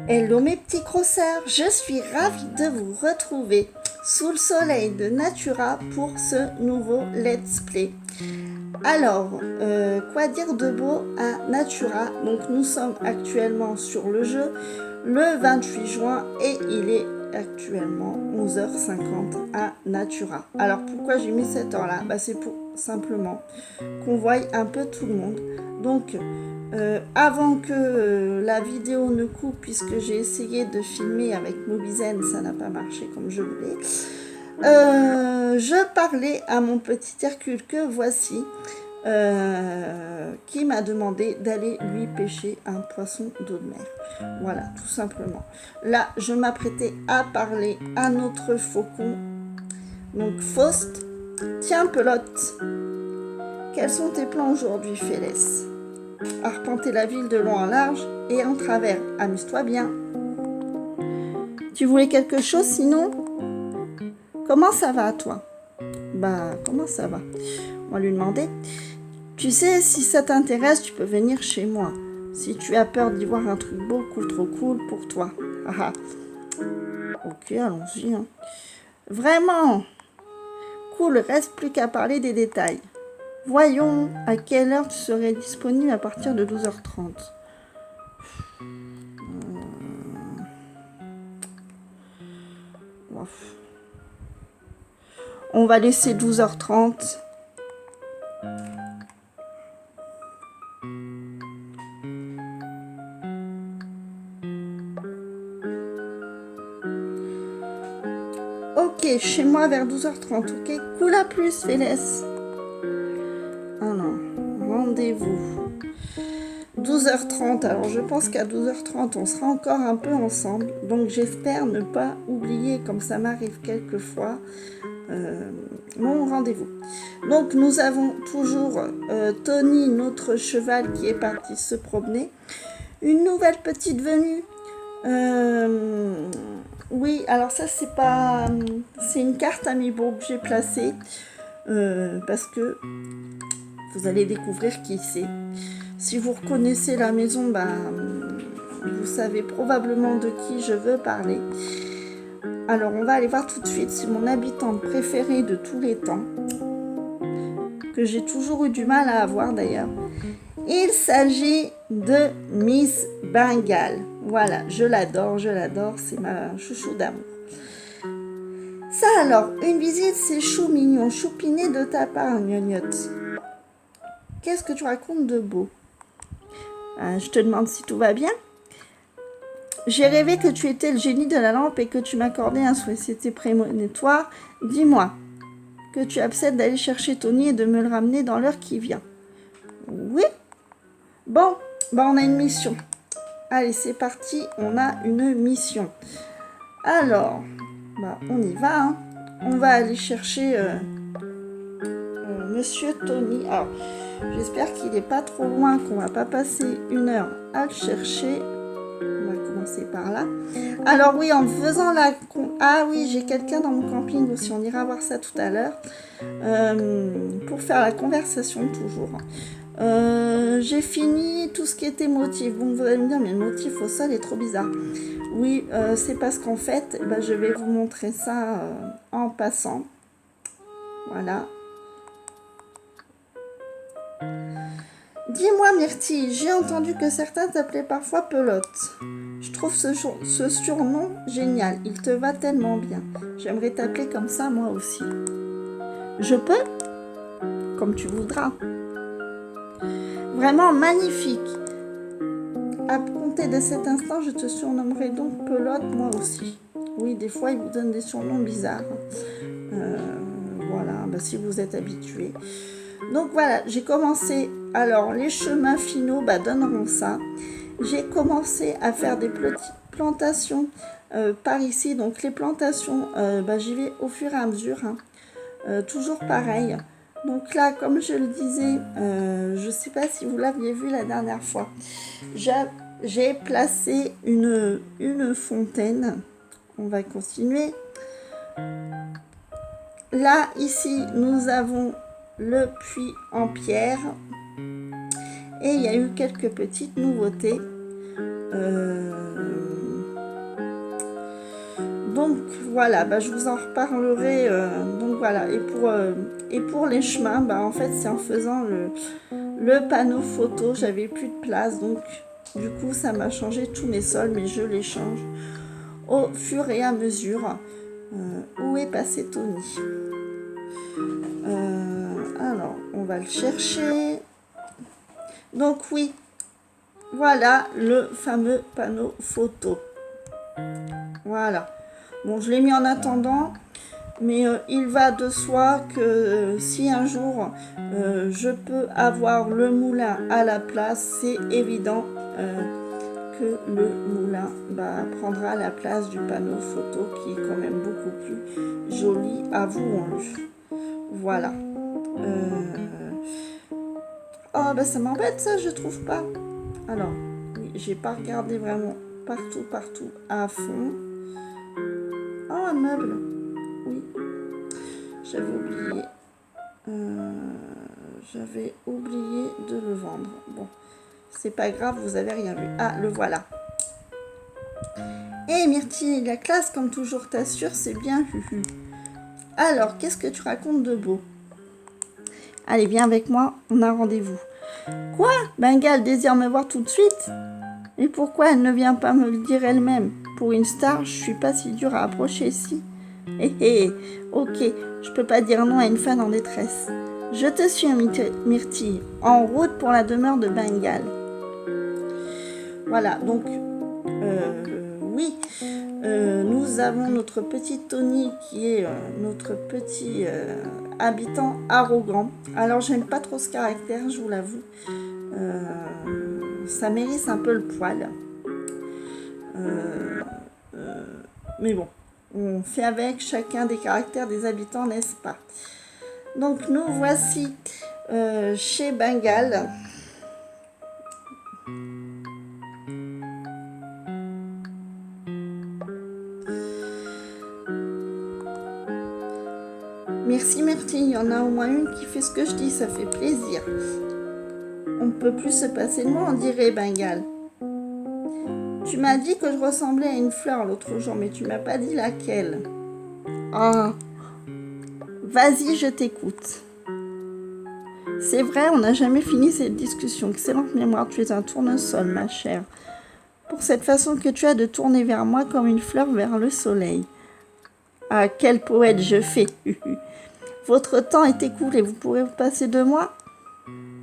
Hello mes petits crosseurs, je suis ravie de vous retrouver sous le soleil de Natura pour ce nouveau let's play. Alors, quoi dire de beau à Natura? Donc nous sommes actuellement sur le jeu le 28 juin et il est actuellement 11h50 à Natura. Alors pourquoi j'ai mis cette heure là? C'est pour simplement qu'on voie un peu tout le monde. Donc avant que la vidéo ne coupe, puisque j'ai essayé de filmer avec Mobizen, ça n'a pas marché comme je voulais, je parlais à mon petit Hercule que voici, qui m'a demandé d'aller lui pêcher un poisson d'eau de mer. Voilà, tout simplement. Là, je m'apprêtais à parler à notre faucon. Donc, Faust, tiens, pelote, quels sont tes plans aujourd'hui, Félès? Arpenter la ville de long en large et en travers. Amuse-toi bien. Tu voulais quelque chose sinon? Comment ça va toi? Comment ça va? On va lui demander. Tu sais, si ça t'intéresse, tu peux venir chez moi. Si tu as peur d'y voir un truc beaucoup trop cool pour toi. Ah, ok, allons-y. Hein. Vraiment cool, reste plus qu'à parler des détails. Voyons à quelle heure tu serais disponible à partir de 12h30. On va laisser 12h30. Ok, chez moi vers 12h30. Ok, cool, à plus, Félès. Ah non, rendez-vous 12h30. Alors je pense qu'à 12h30 on sera encore un peu ensemble, donc j'espère ne pas oublier, comme ça m'arrive quelquefois, mon rendez-vous. Donc nous avons toujours Tony, notre cheval, qui est parti se promener. Une nouvelle petite venue. Oui, alors ça c'est une carte amiibo que j'ai placée parce que vous allez découvrir qui c'est. Si vous reconnaissez la maison, vous savez probablement de qui je veux parler. Alors, on va aller voir tout de suite. C'est mon habitante préférée de tous les temps, que j'ai toujours eu du mal à avoir d'ailleurs. Il s'agit de Miss Bengale. Voilà, je l'adore, c'est ma chouchou d'amour. Ça alors, une visite, c'est chou mignon, choupiné de ta part, gnognotte. Qu'est-ce que tu racontes de beau? Je te demande si tout va bien. J'ai rêvé que tu étais le génie de la lampe et que tu m'accordais un souhait. C'était prémonitoire. Dis-moi que tu acceptes d'aller chercher Tony et de me le ramener dans l'heure qui vient. Oui. Bon, on a une mission. Allez, c'est parti. On a une mission. Alors, on y va. Hein. On va aller chercher Monsieur Tony. Alors, j'espère qu'il n'est pas trop loin, qu'on va pas passer une heure à le chercher. On va commencer par là. Alors oui, en faisant la... Ah oui, j'ai quelqu'un dans mon camping aussi. On ira voir ça tout à l'heure. Pour faire la conversation toujours. J'ai fini tout ce qui était motif. Bon, vous allez me dire, mais le motif au sol est trop bizarre. Oui, c'est parce qu'en fait, je vais vous montrer ça en passant. Voilà. Dis-moi Myrtille, j'ai entendu que certains t'appelaient parfois Pelote. Je trouve ce surnom génial, il te va tellement bien. J'aimerais t'appeler comme ça moi aussi. Je peux? Comme tu voudras. Vraiment magnifique. À compter de cet instant, je te surnommerai donc Pelote moi aussi. Oui, des fois, ils vous donnent des surnoms bizarres. Voilà, si vous êtes habitués. Donc voilà, j'ai commencé, alors les chemins finaux donneront ça. J'ai commencé à faire des petites plantations par ici. Donc les plantations, j'y vais au fur et à mesure, hein. Toujours pareil. Donc là, comme je le disais, je ne sais pas si vous l'aviez vu la dernière fois, j'ai placé une fontaine. On va continuer. là, ici, nous avons le puits en pierre. Et il y a eu quelques petites nouveautés. Donc voilà, bah, je vous en reparlerai. Donc voilà, et pour les chemins, bah, en fait c'est en faisant le panneau photo, j'avais plus de place, donc du coup ça m'a changé tous mes sols, mais je les change au fur et à mesure. Où est passé Tony? Alors on va le chercher. Donc oui, voilà le fameux panneau photo. Voilà. Bon, je l'ai mis en attendant, mais il va de soi que si un jour je peux avoir le moulin à la place, c'est évident que le moulin prendra la place du panneau photo qui est quand même beaucoup plus joli, avouons-le. Voilà. Oh, bah ça m'embête ça, je trouve pas. Alors, oui, j'ai pas regardé vraiment partout à fond. Oh, un meuble. Oui. J'avais oublié. J'avais oublié de le vendre. Bon, c'est pas grave, vous avez rien vu. Ah, le voilà. Hé Myrtille, la classe, comme toujours, t'assure, c'est bien. Alors, qu'est-ce que tu racontes de beau? Allez, viens avec moi, on a rendez-vous. Quoi? Bengal désire me voir tout de suite? Et pourquoi elle ne vient pas me le dire elle-même? Pour une star, je suis pas si dure à approcher ici. Ok, je peux pas dire non à une fan en détresse. Je te suis, Myrtille, en route pour la demeure de Bengal. Voilà, donc, oui, nous avons notre petit Tony qui est notre petit habitant arrogant. Alors, j'aime pas trop ce caractère, je vous l'avoue. Ça mérite un peu le poil. Mais bon, on fait avec chacun des caractères des habitants, n'est-ce pas? Donc nous voici chez Bengal. Merci Myrtille, il y en a au moins une qui fait ce que je dis, ça fait plaisir. On ne peut plus se passer de moi, on dirait Bengal. Tu m'as dit que je ressemblais à une fleur l'autre jour, mais tu m'as pas dit laquelle. Ah, vas-y, je t'écoute. C'est vrai, on n'a jamais fini cette discussion. Excellente mémoire, tu es un tournesol, ma chère. Pour cette façon que tu as de tourner vers moi comme une fleur vers le soleil. Ah, quel poète je fais. Votre temps est écoulé, vous pourrez vous passer de moi?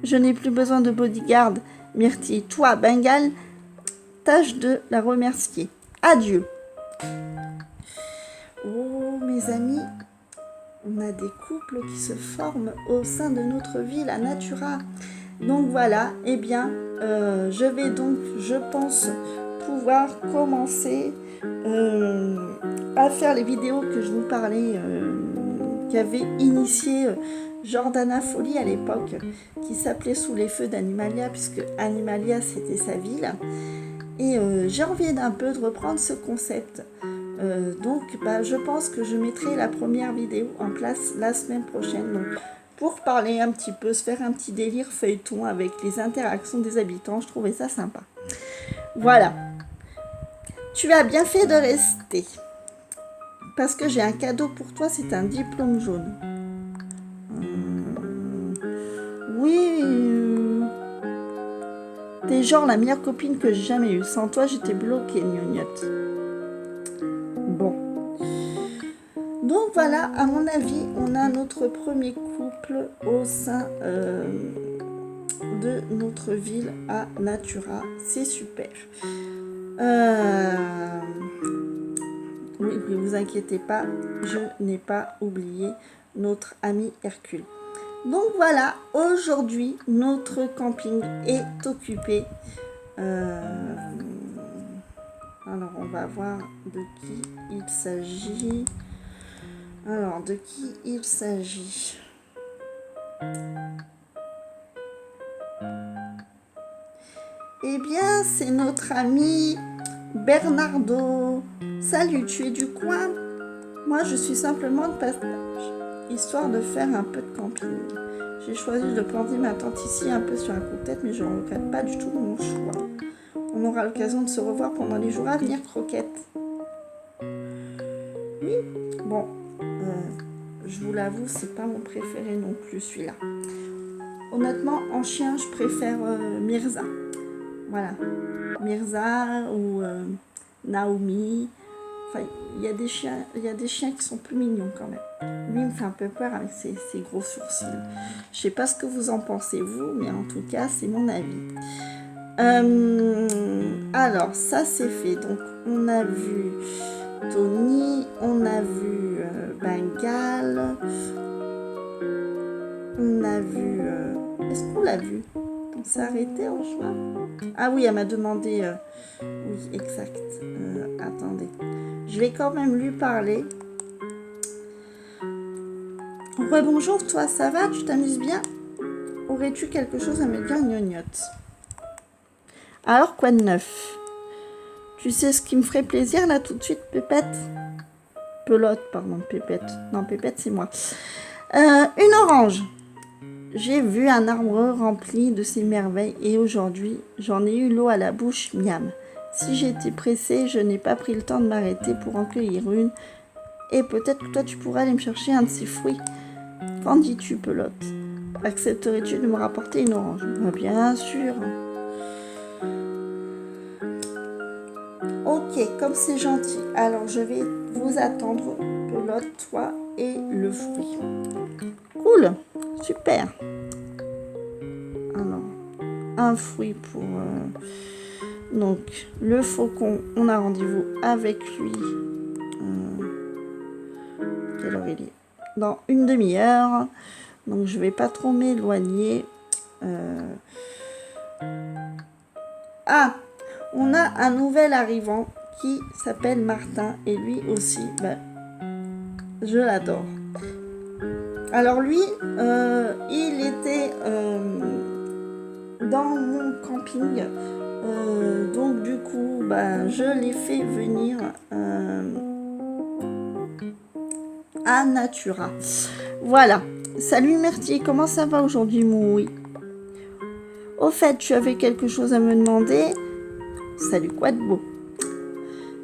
Je n'ai plus besoin de bodyguard, Myrtille. Toi, Bengal, tâche de la remercier. Adieu. Oh, mes amis, on a des couples qui se forment au sein de notre ville à Natura. Donc voilà, eh bien, je vais donc, je pense, pouvoir commencer à faire les vidéos que je vous parlais, qu'avait initié Jordana Folie à l'époque, qui s'appelait Sous les feux d'Animalia, puisque Animalia c'était sa ville. Et j'ai envie d'un peu de reprendre ce concept. Donc je pense que je mettrai la première vidéo en place la semaine prochaine. Donc, pour parler un petit peu, se faire un petit délire feuilleton avec les interactions des habitants, je trouvais ça sympa. Voilà. Tu as bien fait de rester. Parce que j'ai un cadeau pour toi, c'est un diplôme jaune. Oui. T'es genre la meilleure copine que j'ai jamais eue. Sans toi, j'étais bloquée, gnognotte. Bon. Donc voilà, à mon avis, on a notre premier couple au sein de notre ville à Natura. C'est super. Oui, ne vous inquiétez pas, je n'ai pas oublié notre ami Hercule. Donc voilà, aujourd'hui, notre camping est occupé. Alors, on va voir de qui il s'agit. Alors, de qui il s'agit? Eh bien, c'est notre ami Bernardo. Salut, tu es du coin? Moi, je suis simplement de passage. histoire de faire un peu de camping. J'ai choisi de planter ma tente ici un peu sur un coup de tête, mais je ne regrette pas du tout mon choix. On aura l'occasion de se revoir pendant les jours à venir, Croquette. Oui, bon, je vous l'avoue, c'est pas mon préféré non plus celui-là. Honnêtement, en chien, je préfère Mirza. Voilà, Mirza ou Naomi. Enfin, il y a des chiens qui sont plus mignons quand même. Lui, il me fait un peu peur avec ses gros sourcils. Je sais pas ce que vous en pensez, vous, mais en tout cas, c'est mon avis. Alors, ça, c'est fait. Donc, on a vu Tony, on a vu Bengal, on a vu... Est-ce qu'on l'a vu? On s'est arrêté en chemin? Ah oui, elle m'a demandé... Oui, exact. Attendez. Je vais quand même lui parler. Ouais, bonjour, toi, ça va? Tu t'amuses bien? Aurais-tu quelque chose à me dire, gnognotte? Alors, quoi de neuf? Tu sais ce qui me ferait plaisir, là, tout de suite, Pépette? Pelote, pardon, Pépette. Non, Pépette, c'est moi. Une orange. J'ai vu un arbre rempli de ces merveilles et aujourd'hui, j'en ai eu l'eau à la bouche, miam. Si j'étais pressée, je n'ai pas pris le temps de m'arrêter pour en cueillir une. Et peut-être que toi, tu pourrais aller me chercher un de ces fruits. Qu'en dis-tu, Pelote? Accepterais-tu de me rapporter une orange? Bien sûr. Ok, comme c'est gentil. Alors, je vais vous attendre, Pelote, toi et le fruit. Cool, super. Alors, un fruit pour... Donc, le faucon, on a rendez-vous avec lui. Quelle heure il est? Dans une demi-heure. Donc, je vais pas trop m'éloigner. Ah, on a un nouvel arrivant qui s'appelle Martin. Et lui aussi, je l'adore. Alors lui, il était dans mon camping. Donc du coup, je l'ai fait venir à Natura. Voilà. Salut Mertier, comment ça va aujourd'hui, Moui? Au fait, tu avais quelque chose à me demander? Salut, quoi de beau?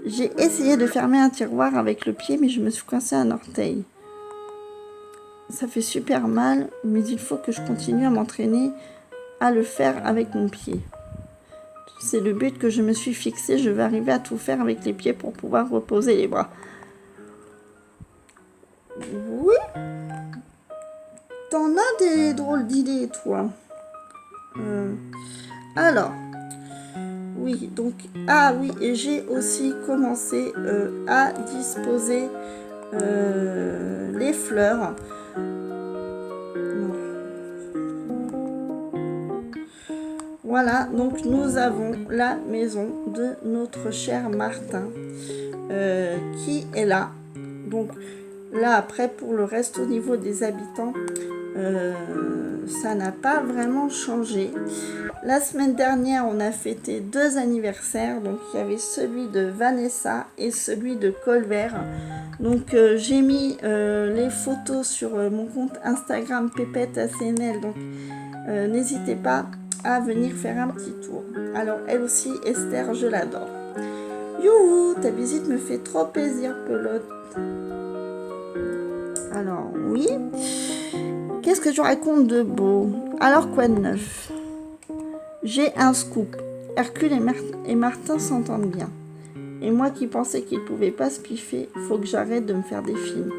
J'ai essayé de fermer un tiroir avec le pied, mais je me suis coincé un orteil. Ça fait super mal, mais il faut que je continue à m'entraîner à le faire avec mon pied. C'est le but que je me suis fixé. Je vais arriver à tout faire avec les pieds pour pouvoir reposer les bras. Oui. T'en as des drôles d'idées, toi. Alors. Oui, donc... Ah oui, et j'ai aussi commencé à disposer les fleurs. Voilà, donc nous avons la maison de notre cher Martin qui est là. Donc là, après, pour le reste, au niveau des habitants, ça n'a pas vraiment changé. La semaine dernière, on a fêté 2 anniversaires. Donc il y avait celui de Vanessa et celui de Colbert. Donc j'ai mis les photos sur mon compte Instagram Pépette ACNL. Donc n'hésitez pas à venir faire un petit tour. Alors elle aussi, Esther, je l'adore. Youhou, ta visite me fait trop plaisir, Pelote. Alors oui, qu'est-ce que je raconte de beau? Alors quoi de neuf? J'ai un scoop. Hercule et Martin s'entendent bien. Et moi qui pensais qu'ils pouvaient pas se piffer, faut que j'arrête de me faire des films.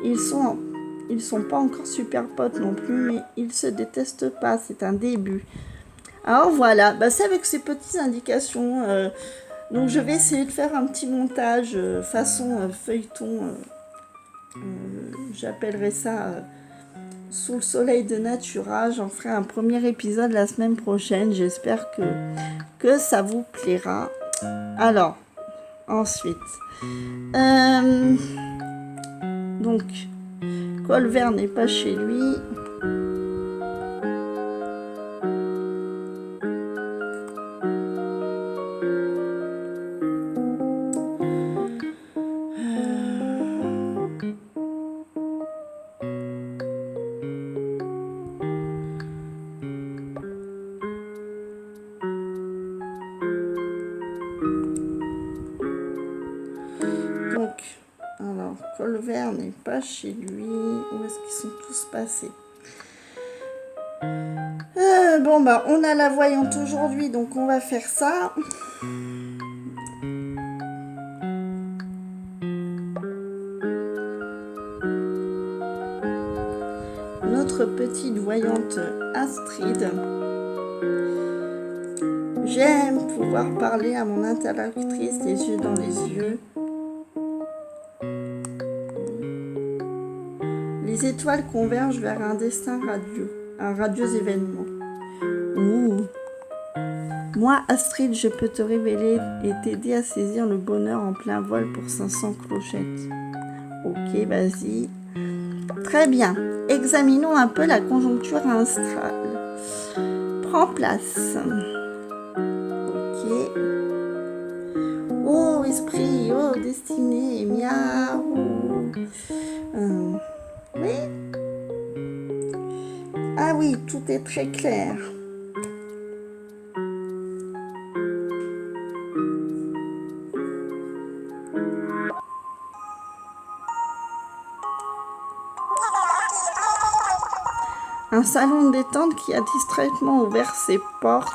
Ils sont pas encore super potes non plus, mais ils se détestent pas, c'est un début. Alors voilà, c'est avec ces petites indications. Donc je vais essayer de faire un petit montage façon feuilleton. J'appellerai ça Sous le soleil de Natura. J'en ferai un premier épisode la semaine prochaine. J'espère que ça vous plaira. Alors, ensuite. Donc, Colbert n'est pas chez lui. père n'est pas chez lui. Où est-ce qu'ils sont tous passés? Bon, bah, on a la voyante aujourd'hui, donc on va faire ça. Notre petite voyante Astrid. J'aime pouvoir parler à mon interlocutrice les yeux dans les yeux. Les étoiles convergent vers un destin radieux, un radieux événement. Ouh. Moi, Astrid, je peux te révéler et t'aider à saisir le bonheur en plein vol pour 500 clochettes. Ok, vas-y. Très bien. Examinons un peu la conjoncture astrale. Prends place. Ok. Oh, esprit, oh, destinée, miaou. Oui. Ah oui, tout est très clair. Un salon de détente qui a distraitement ouvert ses portes.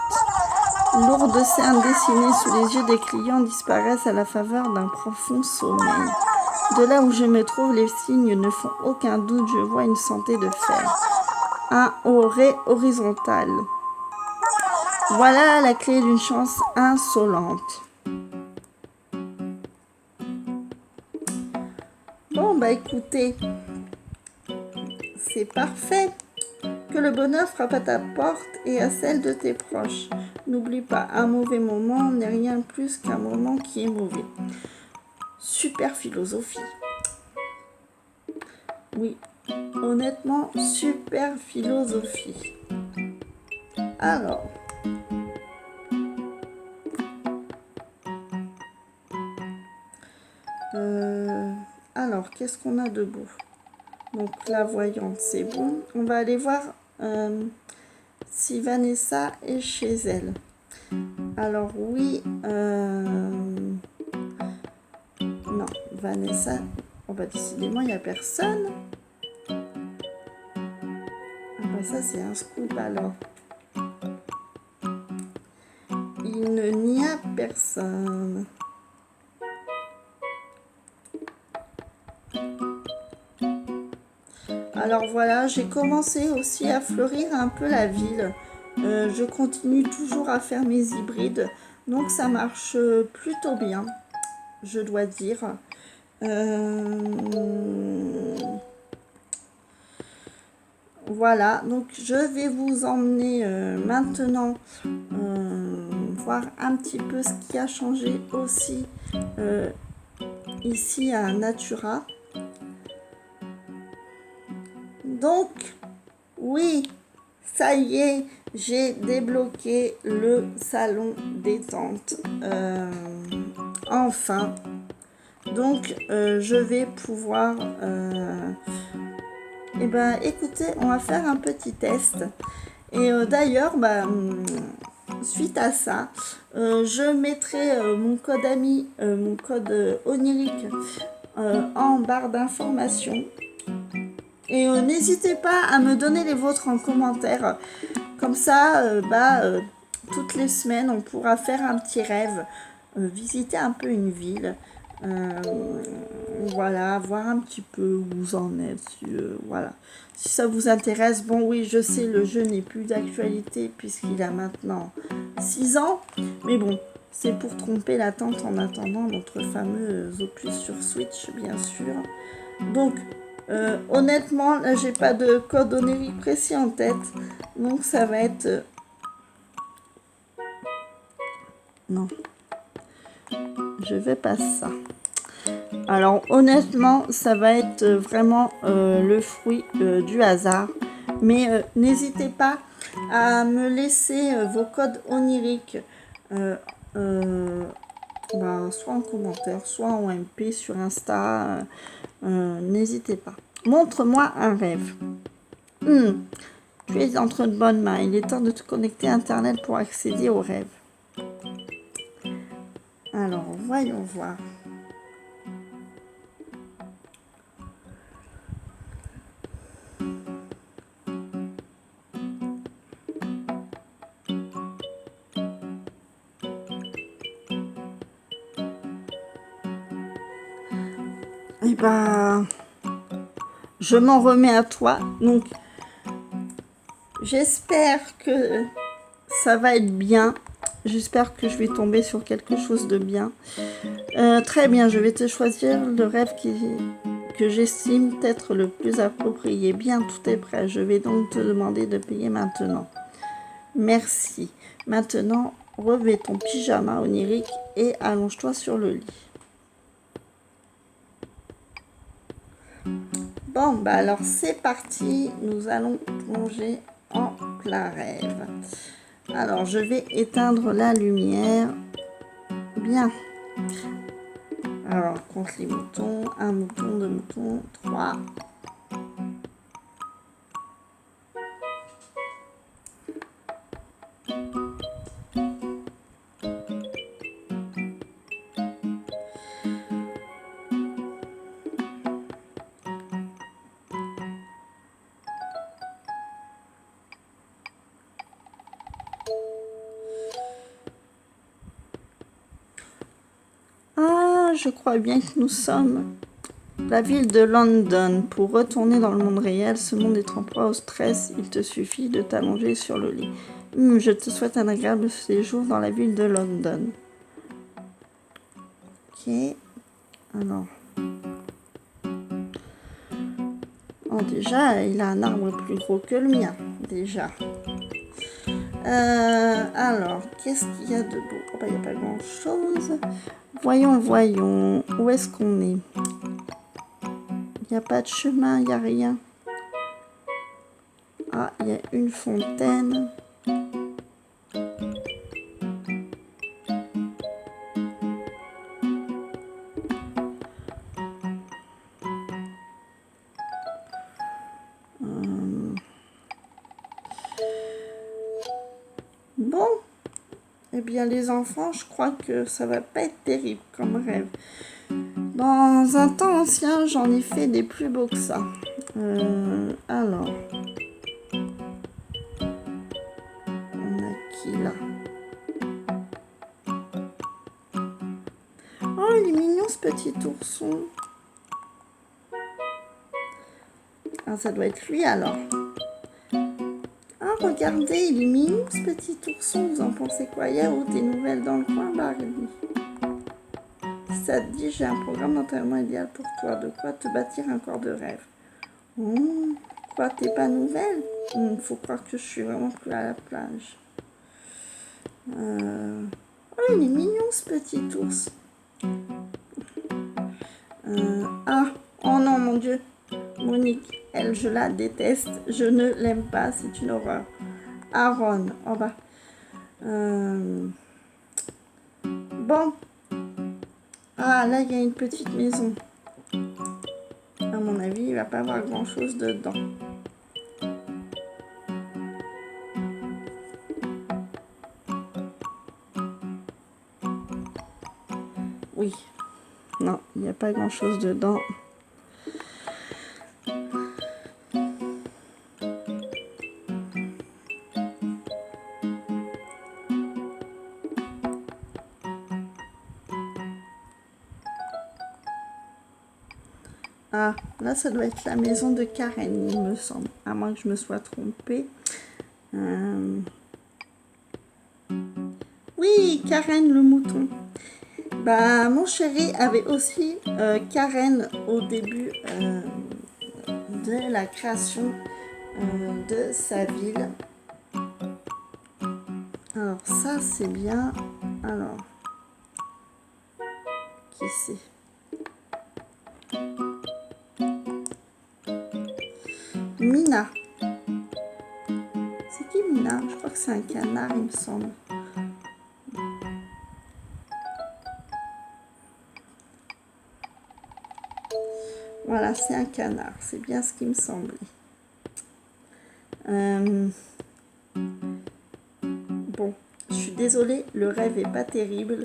Lourdes cernes dessinées sous les yeux des clients disparaissent à la faveur d'un profond sommeil. De là où je me trouve, les signes ne font aucun doute, je vois une santé de fer. Un auré horizontal. Voilà la clé d'une chance insolente. Bon, bah écoutez, c'est parfait. Que le bonheur frappe à ta porte et à celle de tes proches. N'oublie pas, un mauvais moment n'est rien de plus qu'un moment qui est mauvais. Super philosophie. Oui, honnêtement, super philosophie. Alors, qu'est-ce qu'on a de beau? Donc, la voyante, c'est bon. On va aller voir si Vanessa est chez elle. Alors, oui. Non, Vanessa. Oh, bah, décidément, il n'y a personne. Ah, bah, ça, c'est un scoop alors. Il n'y a personne. Alors voilà, j'ai commencé aussi à fleurir un peu la ville. Je continue toujours à faire mes hybrides. Donc ça marche plutôt bien, je dois dire. Voilà, donc je vais vous emmener maintenant voir un petit peu ce qui a changé aussi ici à Natura. Donc, oui, ça y est, j'ai débloqué le salon détente. Enfin. Donc, je vais pouvoir... Eh ben, écoutez, on va faire un petit test. Et d'ailleurs, suite à ça, je mettrai mon code ami, mon code onirique en barre d'information. Et n'hésitez pas à me donner les vôtres en commentaire. Comme ça, toutes les semaines, on pourra faire un petit rêve, visiter un peu une ville. Voilà, voir un petit peu où vous en êtes. Voilà. Si ça vous intéresse, bon oui, je sais, le jeu n'est plus d'actualité puisqu'il a maintenant 6 ans. Mais bon, c'est pour tromper l'attente en attendant notre fameux opus sur Switch, bien sûr. Donc, honnêtement, là, j'ai pas de code onérique précis en tête. Donc, ça va être... Non. Je vais pas ça. Alors, honnêtement, ça va être vraiment le fruit du hasard. Mais n'hésitez pas à me laisser vos codes oniriques. Soit en commentaire, soit en MP sur Insta. N'hésitez pas. Montre-moi un rêve. Tu es entre de bonnes mains. Il est temps de te connecter à Internet pour accéder aux rêves. Alors, voyons voir. bah, je m'en remets à toi. Donc, j'espère que ça va être bien. J'espère que je vais tomber sur quelque chose de bien. Très bien, je vais te choisir le rêve que j'estime être le plus approprié. Bien, tout est prêt. Je vais donc te demander de payer maintenant. Merci. Maintenant, revêt ton pyjama onirique et allonge-toi sur le lit. Bon, bah alors c'est parti. Nous allons plonger en plein rêve. Alors, je vais éteindre la lumière. Bien. Alors, compte les moutons. 1 mouton, 2 moutons, 3. Ah, je crois bien que nous sommes la ville de London. Pour retourner dans le monde réel, ce monde est en proie au stress. Il te suffit de t'allonger sur le lit. Je te souhaite un agréable séjour dans la ville de London. Ok. Alors. Oh, déjà, il a un arbre plus gros que le mien. Déjà. Alors, qu'est-ce qu'il y a de beau? Oh, bah, il n'y a pas grand-chose. Voyons, voyons. Où est-ce qu'on est? Il n'y a pas de chemin, il n'y a rien. Ah, il y a une fontaine. Bon, eh bien les enfants, je crois que ça va pas être terrible comme rêve. Dans un temps ancien, j'en ai fait des plus beaux que ça. Alors, on a qui là? Oh, il est mignon ce petit ourson. Ah, ça doit être lui alors. Ah, regardez, il est mignon ce petit ourson. Vous en pensez quoi? Yaourt, des nouvelles dans le coin, Barbie? Si ça te dit, j'ai un programme d'entraînement idéal pour toi. De quoi te bâtir un corps de rêve. Quoi, t'es pas nouvelle? Faut croire que je suis vraiment plus à la plage. Oh, il est mignon ce petit ours. Ah, oh non, mon Dieu. Monique, elle, je la déteste. Je ne l'aime pas, c'est une horreur. Aaron, oh bah. Bon. Ah, là, il y a une petite maison. À mon avis, il va pas avoir grand-chose dedans. Oui. Non, il n'y a pas grand-chose dedans. Ah, là, ça doit être la maison de Karen, il me semble. À moins que je me sois trompée. Oui, Karen le mouton. Bah, mon chéri avait aussi Karen au début de la création de sa ville. Alors, ça, c'est bien. Alors, qui c'est? Mina. C'est qui Mina? Je crois que c'est un canard, il me semble. Voilà, c'est un canard. C'est bien ce qui me semblait. Bon, je suis désolée, le rêve est pas terrible.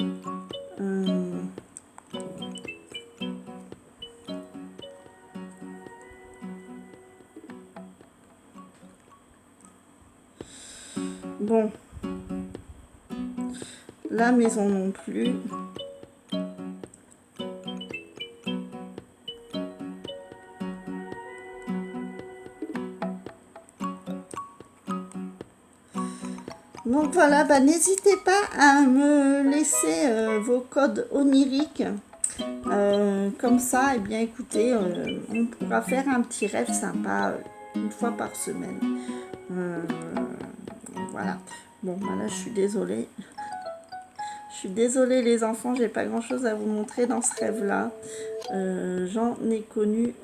Bon, la maison non plus. Donc voilà, bah, n'hésitez pas à me laisser vos codes oniriques. Comme ça, eh bien écoutez, on pourra faire un petit rêve sympa une fois par semaine. Voilà. Bon, bah là, je suis désolée. Je suis désolée les enfants, j'ai pas grand chose à vous montrer dans ce rêve-là. J'en ai connu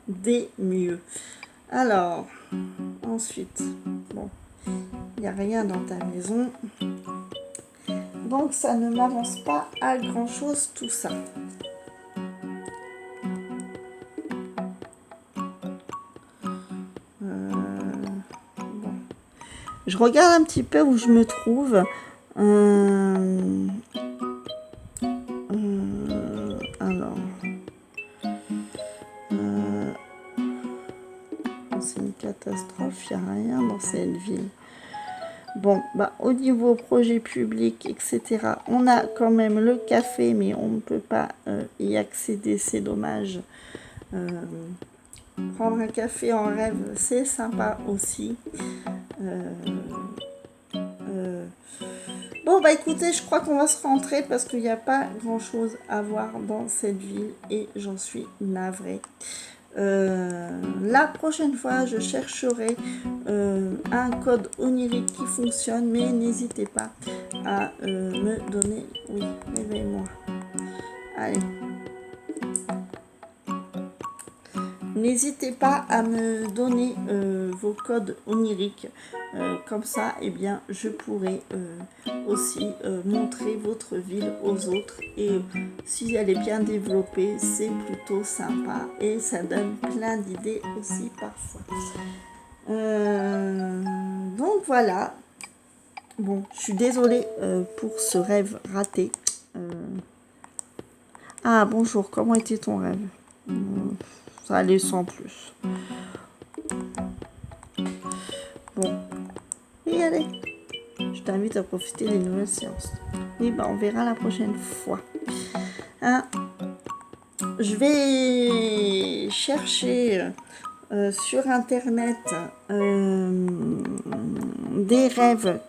des mieux. Alors, ensuite, bon, il n'y a rien dans ta maison. Donc, ça ne m'avance pas à grand-chose tout ça. Bon. Je regarde un petit peu où je me trouve. Alors, c'est une catastrophe, il n'y a rien dans cette ville. Bon, bah, au niveau projet public, etc., on a quand même le café, mais on ne peut pas y accéder, c'est dommage. Prendre un café en rêve, c'est sympa aussi. Bon, bah écoutez, je crois qu'on va se rentrer parce qu'il n'y a pas grand-chose à voir dans cette ville et j'en suis navrée. La prochaine fois, je chercherai un code onirique qui fonctionne, mais n'hésitez pas à me donner... Oui, réveille-moi. Allez. N'hésitez pas à me donner vos codes oniriques. Comme ça, eh bien, je pourrai aussi montrer votre ville aux autres. Et si elle est bien développée, c'est plutôt sympa. Et ça donne plein d'idées aussi parfois. Donc voilà. Bon, je suis désolée pour ce rêve raté. Ah, bonjour, comment était ton rêve? Ça allait sans plus. Bon. Et allez. Je t'invite à profiter des nouvelles séances. Oui, bah on verra la prochaine fois. Hein? Je vais chercher sur Internet des rêves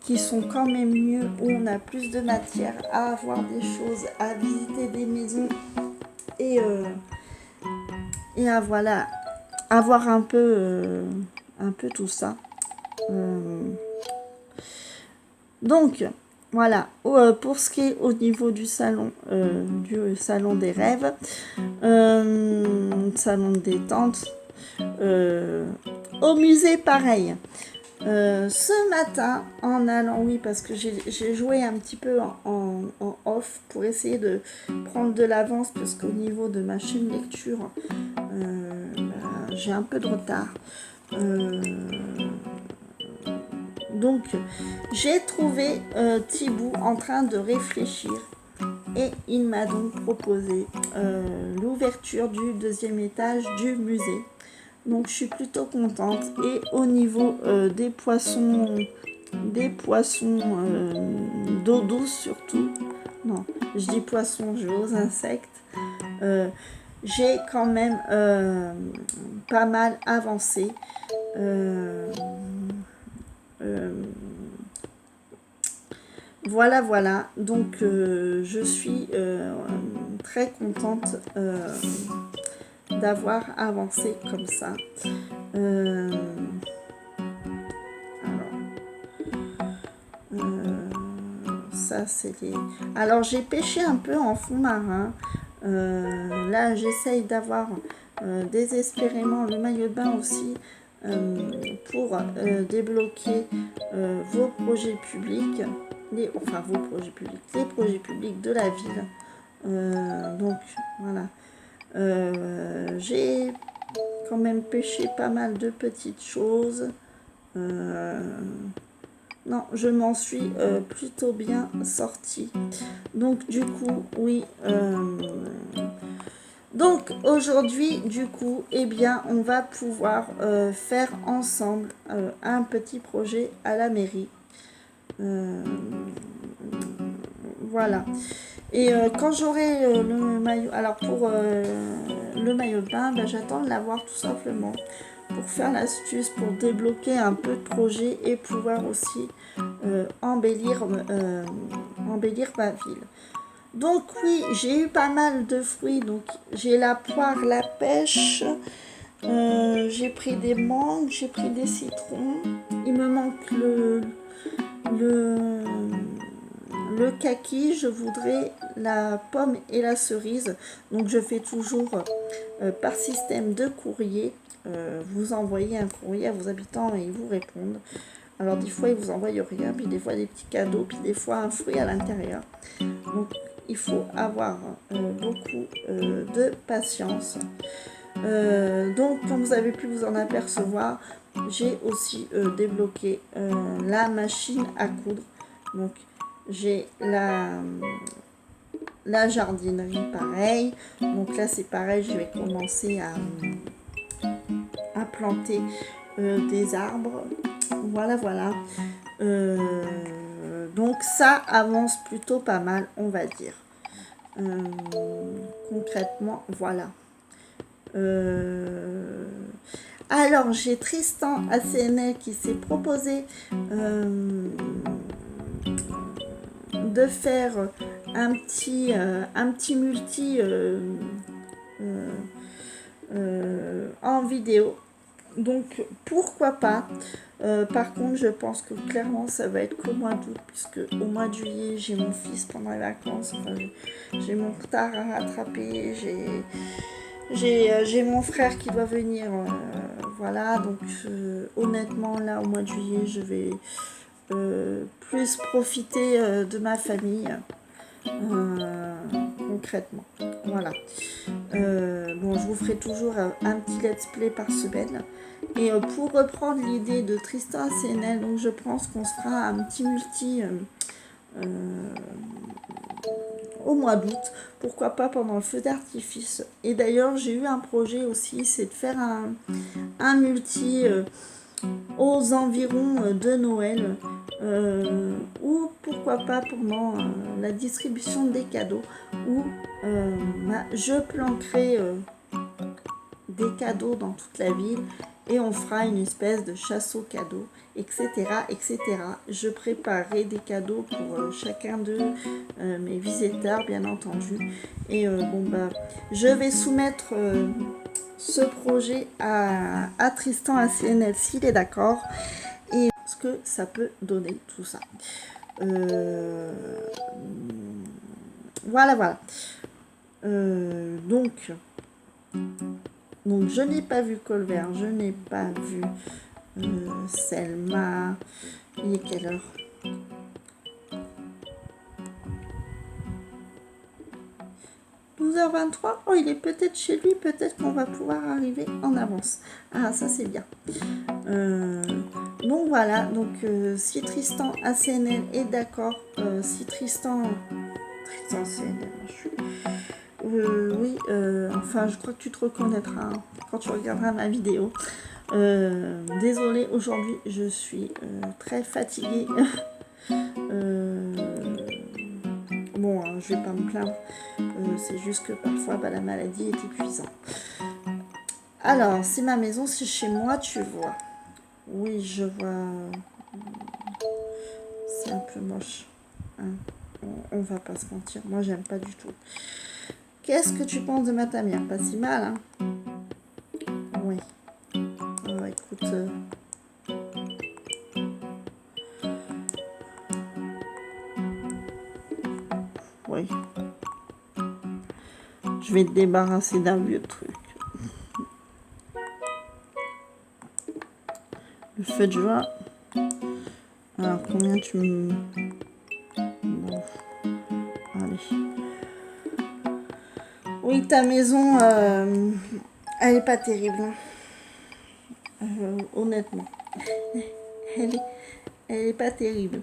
qui sont quand même mieux, où on a plus de matière à avoir des choses, à visiter des maisons et à voilà, avoir un peu tout ça. Donc voilà, pour ce qui est au niveau du salon des rêves, salon de détente, au musée pareil. Ce matin, en allant, oui, parce que j'ai joué un petit peu en off pour essayer de prendre de l'avance, parce qu'au niveau de ma chaîne lecture, j'ai un peu de retard. Donc, j'ai trouvé Thibaut en train de réfléchir et il m'a donc proposé l'ouverture du 2e étage du musée. Donc, je suis plutôt contente. Et au niveau des poissons d'eau douce surtout, non, je dis poissons, je vais aux insectes, j'ai quand même pas mal avancé. Voilà. Donc, je suis très contente d'avoir avancé comme ça. Ça, c'est les... Alors, j'ai pêché un peu en fond marin. Là, j'essaye d'avoir désespérément le maillot de bain aussi pour débloquer vos projets publics, les projets publics de la ville. Donc voilà, j'ai quand même pêché pas mal de petites choses. Non, je m'en suis plutôt bien sortie. Donc du coup, oui. Donc aujourd'hui, du coup, eh bien, on va pouvoir faire ensemble un petit projet à la mairie. Voilà. Et quand j'aurai le maillot, alors pour le maillot de bain, ben, j'attends de l'avoir tout simplement pour faire l'astuce, pour débloquer un peu de projet et pouvoir aussi embellir ma ville. Donc oui, j'ai eu pas mal de fruits. Donc j'ai la poire, la pêche, j'ai pris des mangues, j'ai pris des citrons. Il me manque le, le kaki. Je voudrais la pomme et la cerise. Donc je fais toujours par système de courrier. Vous envoyez un courrier à vos habitants et ils vous répondent. Alors des fois ils vous envoient rien, puis des fois des petits cadeaux, puis des fois un fruit à l'intérieur. Donc il faut avoir beaucoup de patience. Donc comme vous avez pu vous en apercevoir, j'ai aussi débloqué la machine à coudre. Donc j'ai la jardinerie pareil. Donc là c'est pareil, je vais commencer à planter des arbres. Voilà. Donc ça avance plutôt pas mal, on va dire. Concrètement, voilà. Alors, j'ai Tristan ACNL qui s'est proposé de faire un petit multi en vidéo. Donc, pourquoi pas. Par contre, je pense que clairement, ça va être qu'au mois d'août, puisque au mois de juillet, j'ai mon fils pendant les vacances. Enfin, j'ai mon retard à rattraper. J'ai mon frère qui doit venir. Voilà, donc honnêtement, là, au mois de juillet, je vais plus profiter de ma famille. Concrètement, voilà. Bon, je vous ferai toujours un petit let's play par semaine. Et pour reprendre l'idée de Tristan ACNL, donc je pense qu'on se fera un petit multi au mois d'août, pourquoi pas pendant le feu d'artifice. Et d'ailleurs, j'ai eu un projet aussi, c'est de faire un multi aux environs de Noël, ou pourquoi pas pendant la distribution des cadeaux, où je planquerai des cadeaux dans toute la ville et on fera une espèce de chasse aux cadeaux, etc. Je préparerai des cadeaux pour chacun de mes visiteurs, bien entendu. Et je vais soumettre ce projet à Tristan ACNL s'il est d'accord, et ce que ça peut donner tout ça. Voilà. Donc je n'ai pas vu Colbert, je n'ai pas vu Selma. Il est quelle heure? h 23. Oh, il est peut-être chez lui, peut-être qu'on va pouvoir arriver en avance. Ah, ça c'est bien. Donc voilà, donc si Tristan ACNL est d'accord, si Tristan ACNL, oui, enfin je crois que tu te reconnaîtras quand tu regarderas ma vidéo. Désolée, aujourd'hui je suis très fatiguée. Bon, je vais pas me plaindre, c'est juste que parfois la maladie est épuisante. Alors, c'est ma maison, c'est chez moi, tu vois. Oui, je vois. C'est un peu moche. Hein. On va pas se mentir, moi j'aime pas du tout. Qu'est-ce que tu penses de ma tamière? Pas si mal, hein? Oui. Alors, écoute. Oui. Je vais te débarrasser d'un vieux truc. Le feu de joie. Alors, combien tu me... Bon. Allez. Oui, ta maison, elle est pas terrible. Honnêtement. Elle est pas terrible.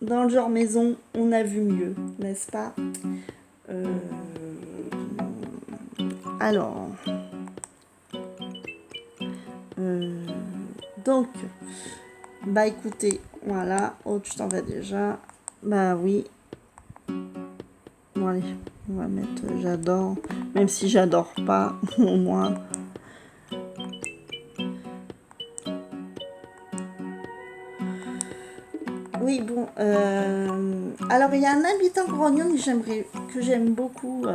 Dans le genre maison, on a vu mieux, n'est-ce pas? Alors... donc... Bah écoutez, voilà. Oh, tu t'en vas déjà. Bah oui. Bon allez, on va mettre j'adore. Même si j'adore pas, au moins. alors il y a un habitant grognon que j'aime beaucoup,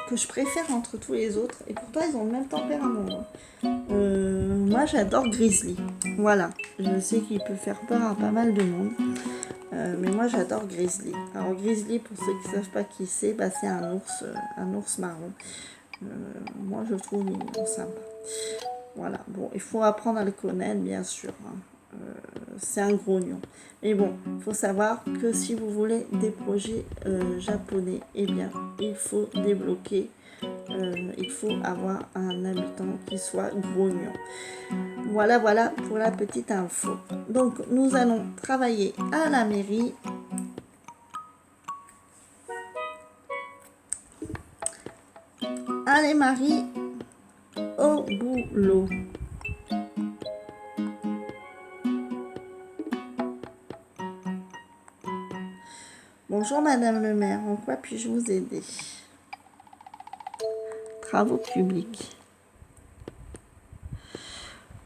que je préfère entre tous les autres, et pourtant ils ont le même tempérament. Moi j'adore Grizzly. Voilà, je sais qu'il peut faire peur à pas mal de monde, mais moi j'adore Grizzly. Alors Grizzly, pour ceux qui ne savent pas qui c'est, bah, c'est un ours marron. Moi je le trouve mignon, sympa. Voilà, bon, il faut apprendre à le connaître, bien sûr. Hein. C'est un grognon. Mais bon, il faut savoir que si vous voulez des projets japonais, eh bien, il faut débloquer, il faut avoir un habitant qui soit grognon. Voilà, voilà pour la petite info. Donc, nous allons travailler à la mairie. Allez, Marie, au boulot. Bonjour Madame le maire, en quoi puis-je vous aider? Travaux publics.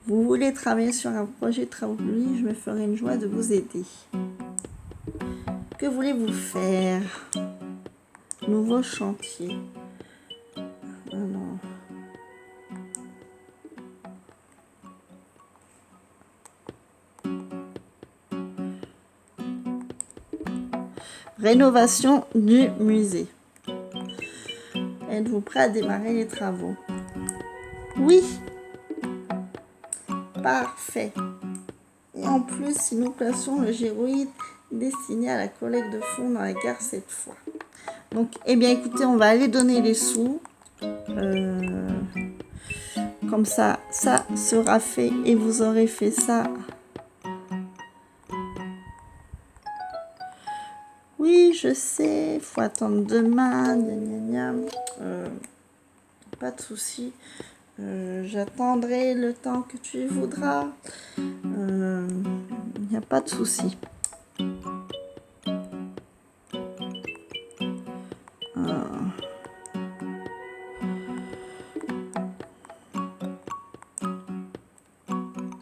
Vous voulez travailler sur un projet de travaux publics, je me ferai une joie de vous aider. Que voulez-vous faire? Nouveau chantier. Alors. Rénovation du musée. Êtes-vous prêt à démarrer les travaux? Oui. Parfait. Et en plus, si nous plaçons le gyroïde destiné à la collecte de fonds dans la gare cette fois. Donc, eh bien, écoutez, on va aller donner les sous. Comme ça, ça sera fait et vous aurez fait ça. Oui, je sais, faut attendre demain. Pas de souci. J'attendrai le temps que tu voudras. Il n'y a pas de souci.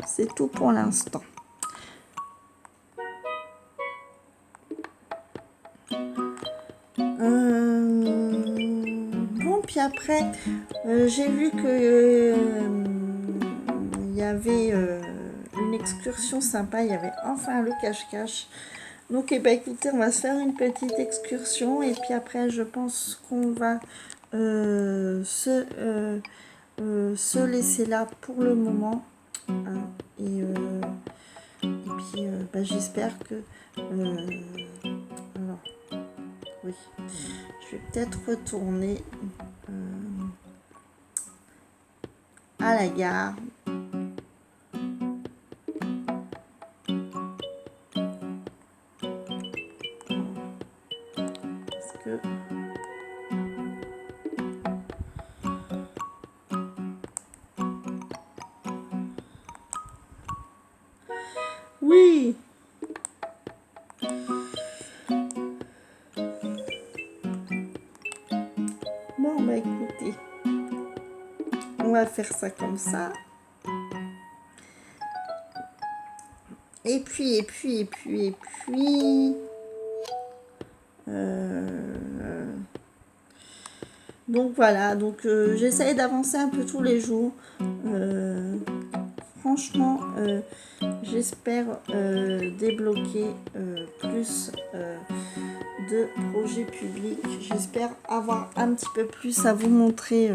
C'est tout pour l'instant. Bon, puis après, j'ai vu que il y avait une excursion sympa. Il y avait enfin le cache-cache. Donc, eh ben, écoutez, on va se faire une petite excursion. Et puis après, je pense qu'on va se laisser là pour le moment. Hein, et puis, bah, j'espère que... alors, oui, je vais peut-être retourner à la gare. Parce que... Oui! Bon, bah écoutez, on va faire ça comme ça. Et puis... donc voilà, donc j'essaye d'avancer un peu tous les jours. Franchement, j'espère débloquer plus de projets publics. J'espère avoir un petit peu plus à vous montrer.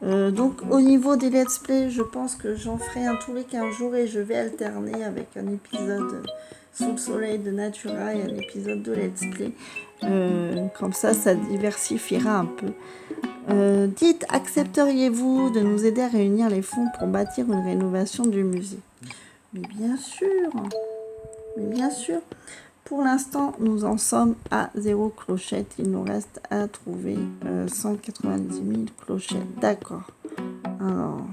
Donc au niveau des let's play, je pense que j'en ferai un tous les 15 jours et je vais alterner avec un épisode sous le soleil de Natura et un épisode de let's play. Comme ça diversifiera un peu. Dites, accepteriez-vous de nous aider à réunir les fonds pour bâtir une rénovation du musée? Mais bien sûr, Pour l'instant, nous en sommes à 0 clochette. Il nous reste à trouver 190 000 clochettes. D'accord. Alors,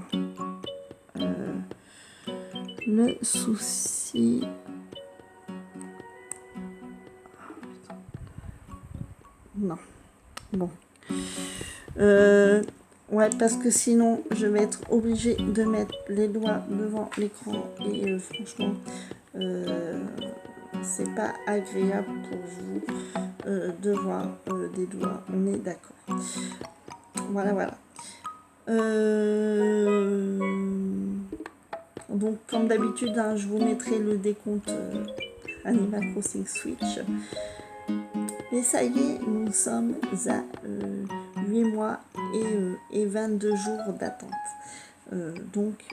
le souci... Non. Bon. Ouais, parce que sinon, je vais être obligée de mettre les doigts devant l'écran. Et franchement, c'est pas agréable pour vous de voir des doigts, on est d'accord. Voilà, voilà. Donc, comme d'habitude, hein, je vous mettrai le décompte Animal Crossing Switch. Mais ça y est, nous sommes à 8 mois et 22 jours d'attente. Donc,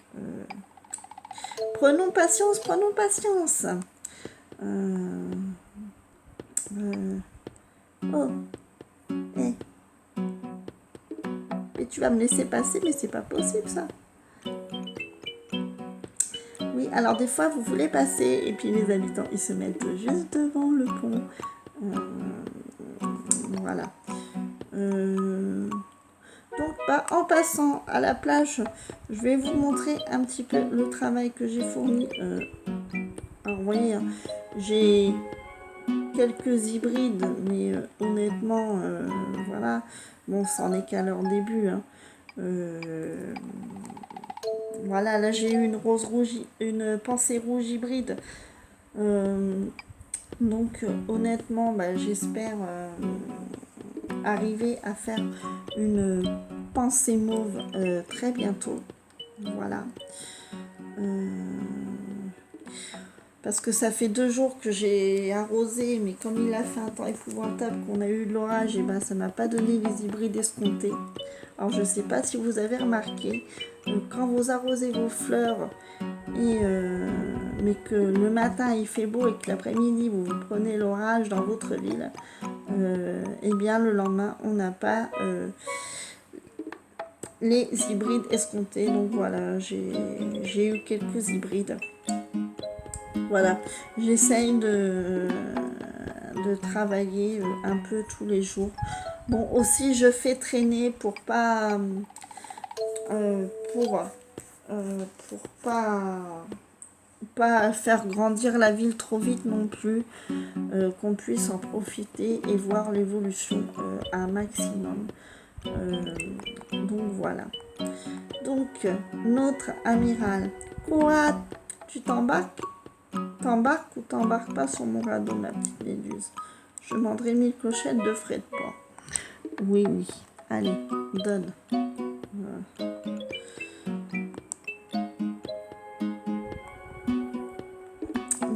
prenons patience, prenons patience. Oh, hey. Mais tu vas me laisser passer, mais c'est pas possible ça. Oui, alors des fois vous voulez passer et puis les habitants ils se mettent juste devant le pont. Voilà. Donc en passant à la plage, je vais vous montrer un petit peu le travail que j'ai fourni. Alors vous voyez, hein, j'ai quelques hybrides, mais honnêtement, voilà, bon, ça en est qu'à leur début. Hein. Voilà, là j'ai eu une rose rouge, une pensée rouge hybride. Donc honnêtement, bah, j'espère arriver à faire une pensée mauve très bientôt. Voilà. Parce que ça fait 2 jours que j'ai arrosé, mais comme il a fait un temps épouvantable, qu'on a eu de l'orage, et ben ça m'a pas donné les hybrides escomptés. Alors je sais pas si vous avez remarqué, quand vous arrosez vos fleurs, mais que le matin il fait beau et que l'après-midi vous prenez l'orage dans votre ville, et bien le lendemain on n'a pas les hybrides escomptés. Donc voilà, j'ai eu quelques hybrides. Voilà, j'essaye de travailler un peu tous les jours. Bon, aussi je fais traîner pour pas pas faire grandir la ville trop vite non plus, qu'on puisse en profiter et voir l'évolution un maximum. Donc voilà. Donc notre amiral, quoi, tu t'embarques? T'embarques ou t'embarques pas sur mon radeau, ma petite méduse? Je demanderai 1000 clochettes de frais de port. Oui, oui. Allez, donne. Voilà.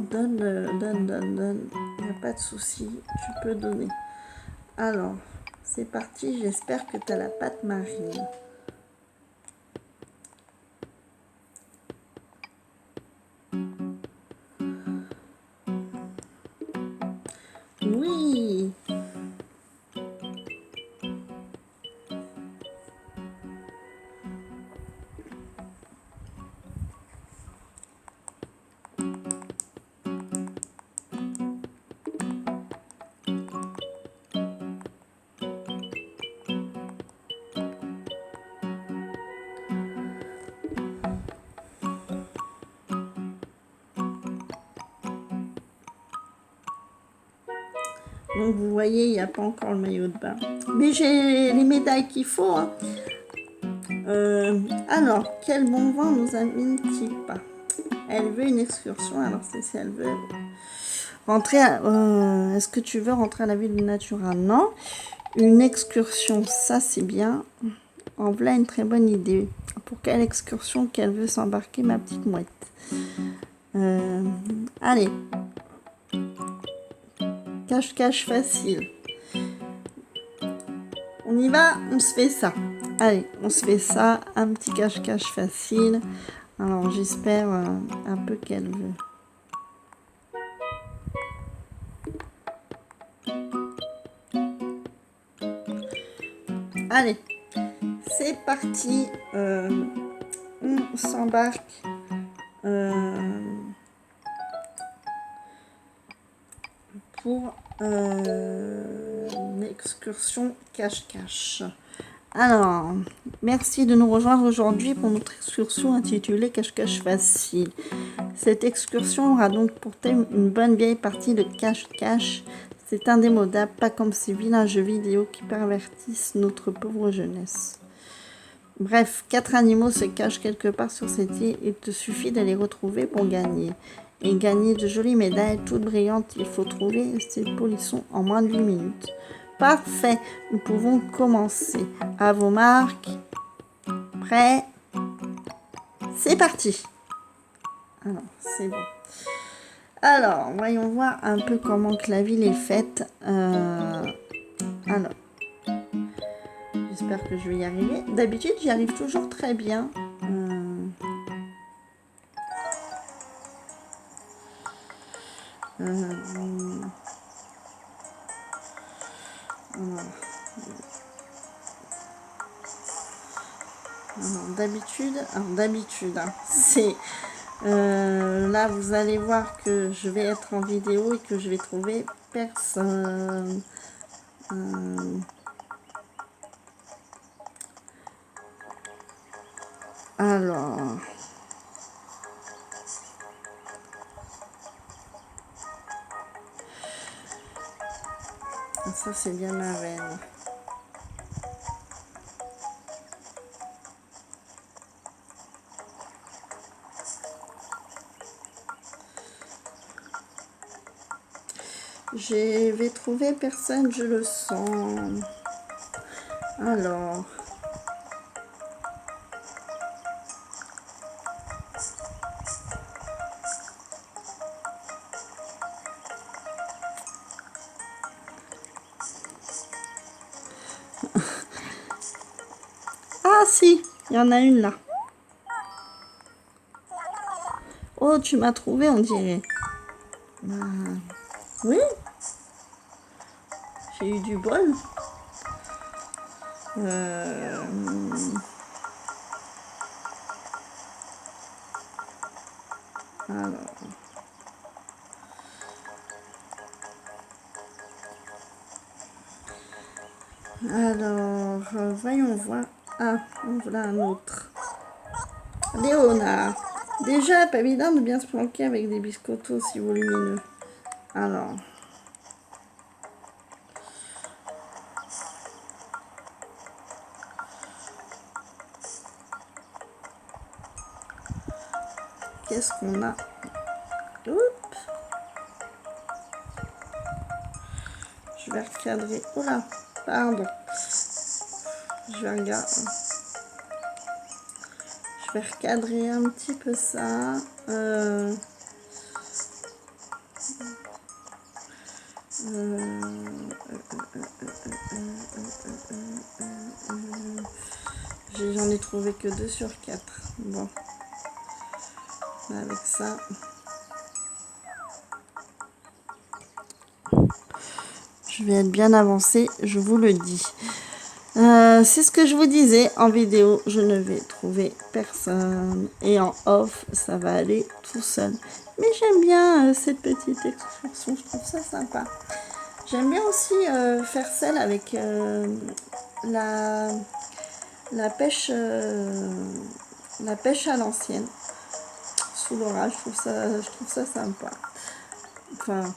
Donne. Il n'y a pas de souci. Tu peux donner. Alors, c'est parti. J'espère que tu as la pâte marine. Oui. Donc vous voyez, il n'y a pas encore le maillot de bain. Mais j'ai les médailles qu'il faut. Hein. Alors, quel bon vent nous amène-t-il pas? Elle veut une excursion. Alors c'est si elle veut rentrer à, est-ce que tu veux rentrer à la ville de Natura? Non. Une excursion, ça c'est bien. En voilà une très bonne idée. Pour quelle excursion qu'elle veut s'embarquer, ma petite mouette? Allez. Cache-cache facile. On y va, on se fait ça. Allez, on se fait ça, un petit cache-cache facile. Alors j'espère un peu qu'elle veut. Allez, c'est parti. On s'embarque. Pour une excursion cache-cache. Alors, merci de nous rejoindre aujourd'hui pour notre excursion intitulée Cache-cache facile. Cette excursion aura donc pour thème une bonne vieille partie de cache-cache. C'est indémodable, pas comme ces vilains jeux vidéo qui pervertissent notre pauvre jeunesse. Bref, 4 animaux se cachent quelque part sur cette île et il te suffit de les retrouver pour gagner. et gagner de jolies médailles toutes brillantes. Il faut trouver ces polissons en moins de 8 minutes. Parfait, nous pouvons commencer. À vos marques. Prêt. C'est parti. Alors, c'est bon. Alors, voyons voir un peu comment que la ville est faite. Alors, j'espère que je vais y arriver. D'habitude, j'y arrive toujours très bien. D'habitude, hein, c'est... là, vous allez voir que je vais être en vidéo et que je vais trouver personne. Alors... Ça, c'est bien ma reine. Je vais trouver personne, je le sens. Alors... Ah si, il y en a une là. Oh, tu m'as trouvé, on dirait. Oui. J'ai eu du bol. Alors, voyons voir. Ah, voilà un autre. Léonard. Déjà, pas évident de bien se planquer avec des biscottos aussi volumineux. Alors. Qu'est-ce qu'on a? Oups. Je vais recadrer. Oh là, pardon. Je vais regarder. Je vais recadrer un petit peu ça. J'en ai trouvé que 2 sur 4. Bon. Avec ça. Je vais être bien avancée, je vous le dis. C'est ce que je vous disais, en vidéo, je ne vais trouver personne. Et en off, ça va aller tout seul. Mais j'aime bien cette petite excursion, je trouve ça sympa. J'aime bien aussi faire celle avec la pêche à l'ancienne. Sous l'orage, je trouve ça sympa. Enfin,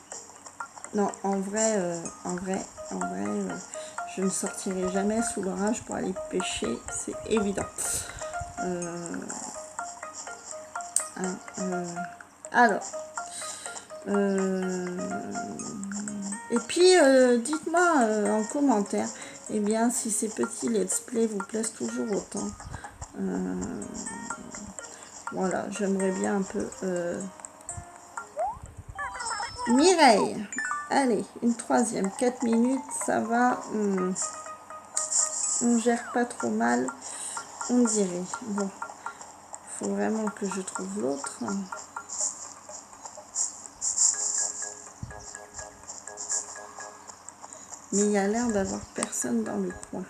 non, en vrai, je ne sortirai jamais sous l'orage pour aller pêcher, c'est évident. Alors, et puis dites-moi en commentaire, eh bien, si ces petits let's play vous plaisent toujours autant. Voilà, j'aimerais bien un peu. Mireille, allez, une troisième, 4 minutes, ça va. On gère pas trop mal, on dirait. Bon, faut vraiment que je trouve l'autre. Mais il y a l'air d'avoir personne dans le coin.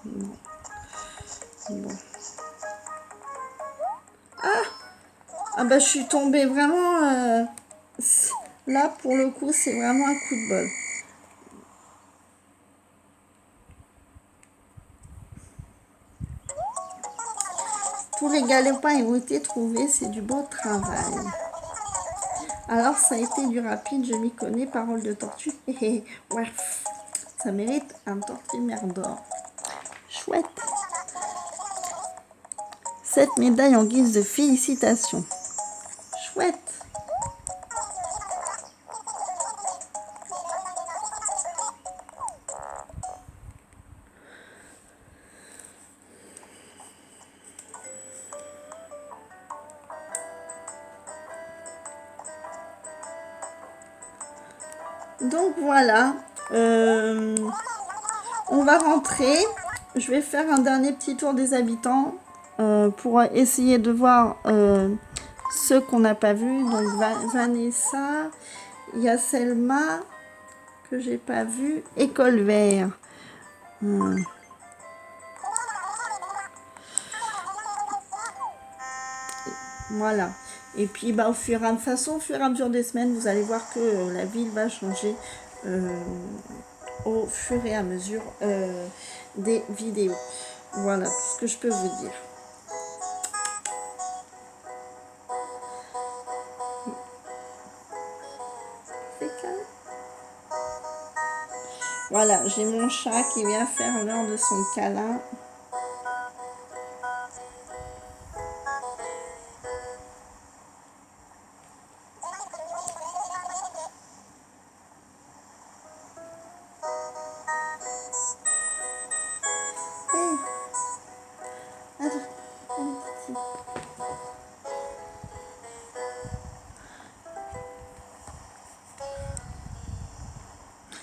Non. Bon. Ah bah je suis tombée vraiment... là, pour le coup, c'est vraiment un coup de bol. Tous les galopins ont été trouvés, c'est du beau travail. Alors, ça a été du rapide, je m'y connais, parole de tortue. Ouais, ça mérite un tortillère d'or. Chouette. 7 médailles en guise de félicitations. Chouette. Donc voilà, on va rentrer. Je vais faire un dernier petit tour des habitants pour essayer de voir ceux qu'on n'a pas vus. Donc Vanessa, il y a Selma que j'ai pas vu et Colvert. Voilà. Et puis au fur et à mesure des semaines, vous allez voir que la ville va changer au fur et à mesure des vidéos. Voilà tout ce que je peux vous dire. Voilà, j'ai mon chat qui vient faire l'heure de son câlin.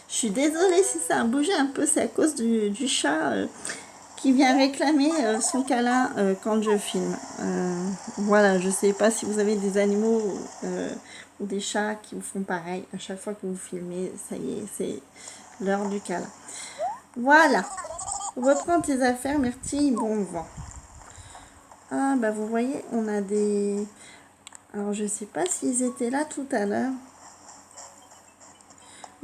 Je suis désolée si ça a bougé un peu, c'est à cause du chat qui vient réclamer son câlin quand je filme. Voilà, je sais pas si vous avez des animaux ou des chats qui vous font pareil. À chaque fois que vous filmez, ça y est, c'est l'heure du câlin. Voilà. Reprends tes affaires, Myrtille, bon vent. Ah, bah vous voyez, on a des... Alors, je sais pas s'ils étaient là tout à l'heure.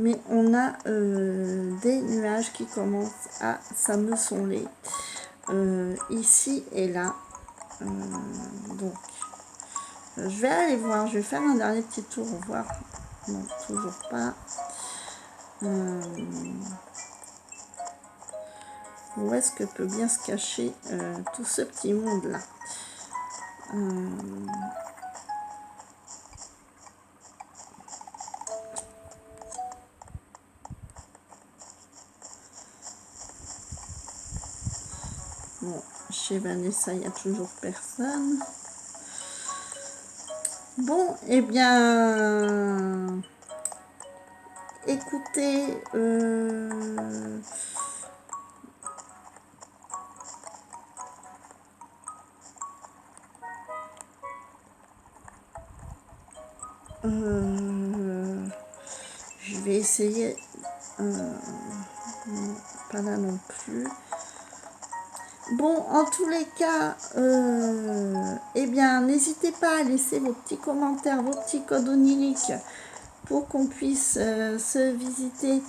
Mais on a des nuages qui commencent à s'ameçonner ici et là. Donc, je vais aller voir, je vais faire un dernier petit tour, voir. Non, toujours pas. Où est-ce que peut bien se cacher tout ce petit monde-là? Bon, chez Vanessa, il n'y a toujours personne. Bon, eh bien, écoutez, je vais essayer, non, pas là non plus. Bon, en tous les cas, eh bien, n'hésitez pas à laisser vos petits commentaires, vos petits codes oniriques pour qu'on puisse se visiter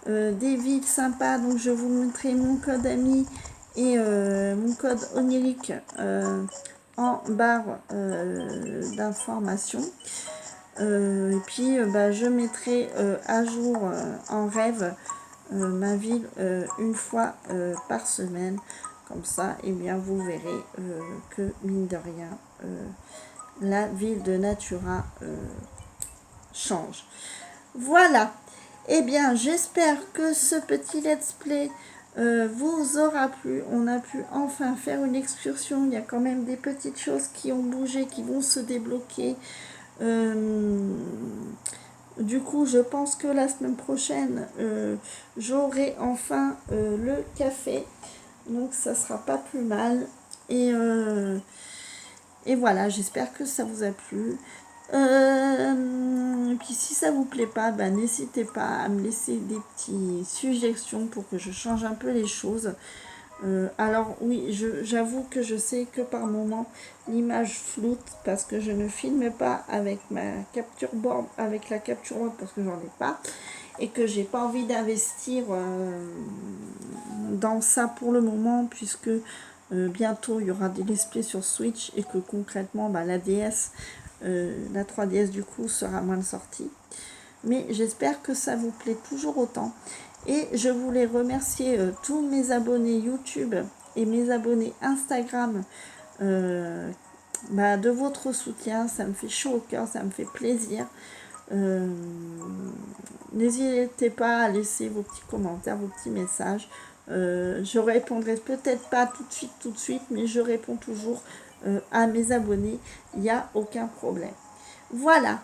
des villes sympas. Donc, je vous montrerai mon code ami et mon code onirique en barre d'information. Et puis, je mettrai à jour en rêve ma ville une fois par semaine. Comme ça, eh bien, vous verrez que, mine de rien, la ville de Natura change. Voilà. Eh bien, j'espère que ce petit let's play vous aura plu. On a pu enfin faire une excursion. Il y a quand même des petites choses qui ont bougé, qui vont se débloquer. Du coup, je pense que la semaine prochaine, j'aurai enfin le café. Donc ça sera pas plus mal. Et voilà, j'espère que ça vous a plu. Et puis si ça vous plaît pas, n'hésitez pas à me laisser des petites suggestions pour que je change un peu les choses. Alors oui, j'avoue que je sais que par moment l'image floute parce que je ne filme pas avec ma capture board, avec la capture board parce que j'en ai pas et que j'ai pas envie d'investir dans ça pour le moment puisque bientôt il y aura des let's play sur Switch et que concrètement la DS, la 3DS du coup sera moins de sortie. Mais j'espère que ça vous plaît toujours autant. Et je voulais remercier tous mes abonnés YouTube et mes abonnés Instagram de votre soutien. Ça me fait chaud au cœur, ça me fait plaisir. N'hésitez pas à laisser vos petits commentaires, vos petits messages. Je répondrai peut-être pas tout de suite, mais je réponds toujours à mes abonnés. Il n'y a aucun problème. Voilà.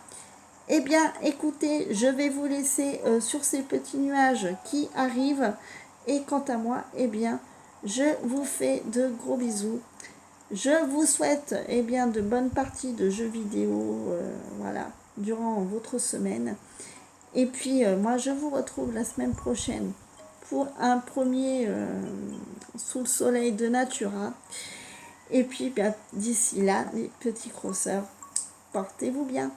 Eh bien, écoutez, je vais vous laisser sur ces petits nuages qui arrivent. Et quant à moi, eh bien, je vous fais de gros bisous. Je vous souhaite eh bien, de bonnes parties de jeux vidéo voilà, durant votre semaine. Et puis, moi, je vous retrouve la semaine prochaine pour un premier sous le soleil de Natura. Et puis, d'ici là, les petits crosseurs, portez-vous bien.